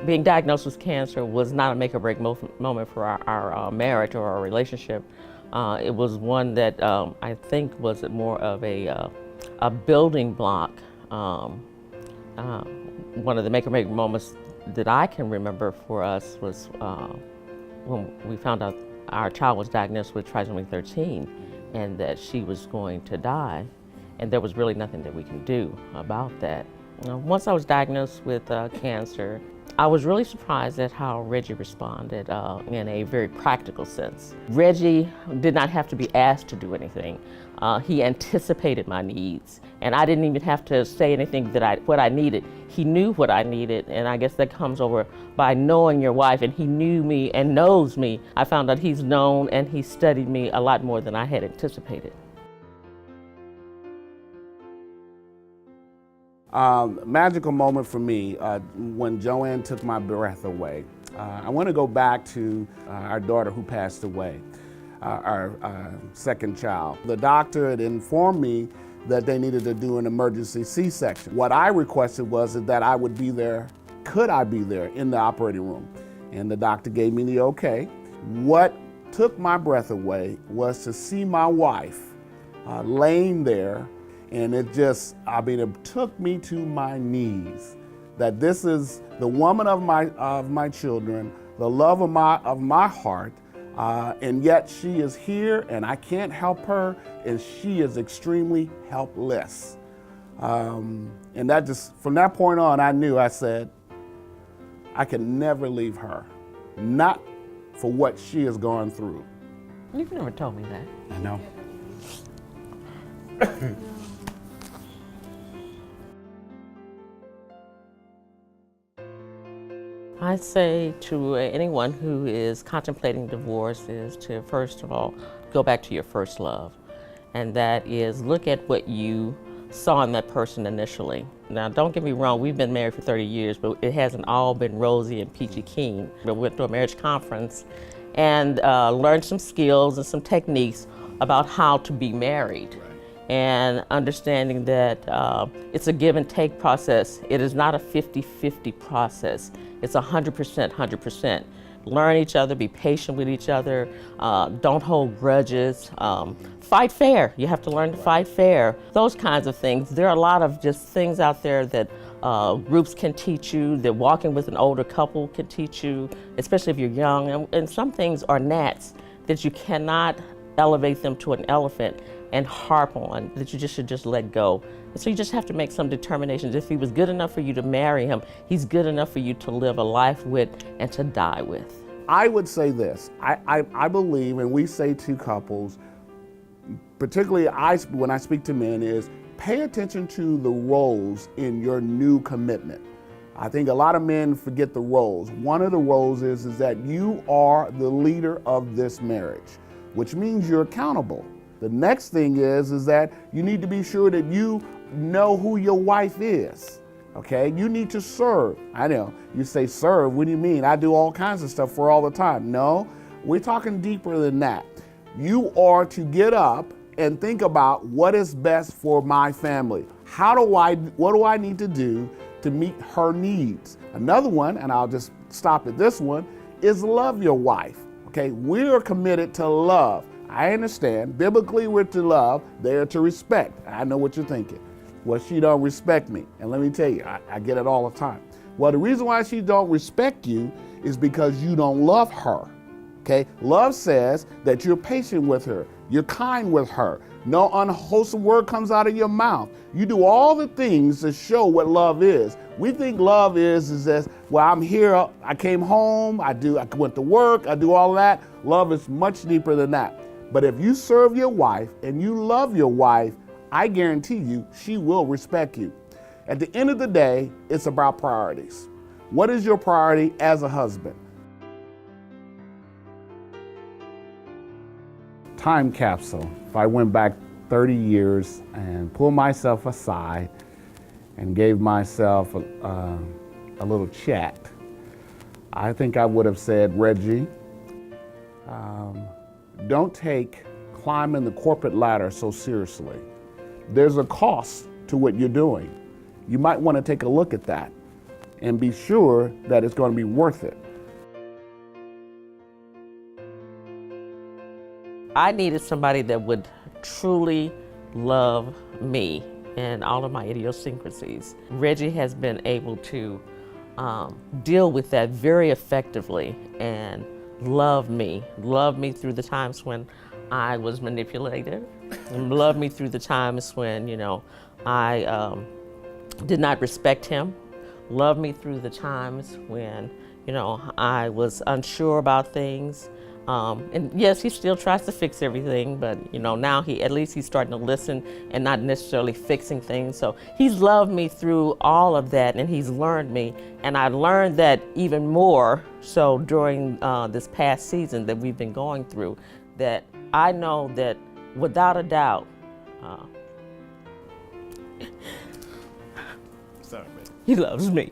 Being diagnosed with cancer was not a make or break moment for our marriage or our relationship. It was one that I think was more of a building block. One of the make or break moments that I can remember for us was when we found out our child was diagnosed with trisomy 13 and that she was going to die, and there was really nothing that we can do about that. Once I was diagnosed with cancer, I was really surprised at how Reggie responded in a very practical sense. Reggie did not have to be asked to do anything. He anticipated my needs, and I didn't even have to say anything what I needed. He knew what I needed, and I guess that comes over by knowing your wife, and he knew me and knows me. I found out he's known and he studied me a lot more than I had anticipated. Magical moment for me when Joanne took my breath away. I want to go back to our daughter who passed away, our second child. The doctor had informed me that they needed to do an emergency C-section. What I requested was that I would be there, could I be there in the operating room? And the doctor gave me the okay. What took my breath away was to see my wife laying there. And it took me to my knees, that this is the woman of my children, the love of my heart, and yet she is here and I can't help her, and she is extremely helpless. And that just, from that point on, I said, I can never leave her, not for what she has gone through. You've never told me that. I know. I say to anyone who is contemplating divorce is to, first of all, go back to your first love. And that is, look at what you saw in that person initially. Now, don't get me wrong, we've been married for 30 years, but it hasn't all been rosy and peachy keen. We went to a marriage conference and learned some skills and some techniques about how to be married. And understanding that it's a give and take process. It is not a 50-50 process. It's 100%, 100%. Learn each other, be patient with each other, don't hold grudges, fight fair. You have to learn to fight fair. Those kinds of things. There are a lot of just things out there that groups can teach you, that walking with an older couple can teach you, especially if you're young. And some things are gnats that you cannot elevate them to an elephant and harp on, that you should just let go. And so you just have to make some determinations. If he was good enough for you to marry him, he's good enough for you to live a life with and to die with. I would say this, I believe, and we say to couples, particularly when I speak to men, is pay attention to the roles in your new commitment. I think a lot of men forget the roles. One of the roles is that you are the leader of this marriage, which means you're accountable. The next thing is that you need to be sure that you know who your wife is, okay? You need to serve. I know, you say serve, what do you mean? I do all kinds of stuff for all the time. No, we're talking deeper than that. You are to get up and think about what is best for my family. What do I need to do to meet her needs? Another one, and I'll just stop at this one, is love your wife, okay? We are committed to love. I understand, biblically we're to love, they're to respect. I know what you're thinking. Well, she don't respect me. And let me tell you, I get it all the time. Well, the reason why she don't respect you is because you don't love her, okay? Love says that you're patient with her, you're kind with her, no unwholesome word comes out of your mouth. You do all the things to show what love is. We think love is that, well, I'm here, I came home, I went to work, I do all of that. Love is much deeper than that. But if you serve your wife and you love your wife, I guarantee you she will respect you. At the end of the day, it's about priorities. What is your priority as a husband? Time capsule. If I went back 30 years and pulled myself aside and gave myself a little chat, I think I would have said, Reggie, don't take climbing the corporate ladder so seriously. There's a cost to what you're doing. You might want to take a look at that and be sure that it's going to be worth it. I needed somebody that would truly love me and all of my idiosyncrasies. Reggie has been able to deal with that very effectively and love me through the times when I was manipulated, and love me through the times when, I did not respect him, love me through the times when, I was unsure about things. And yes, he still tries to fix everything, but now at least he's starting to listen and not necessarily fixing things. So he's loved me through all of that, and he's learned me. And I learned that even more so during this past season that we've been going through, that I know that without a doubt, Sorry, man. he loves me.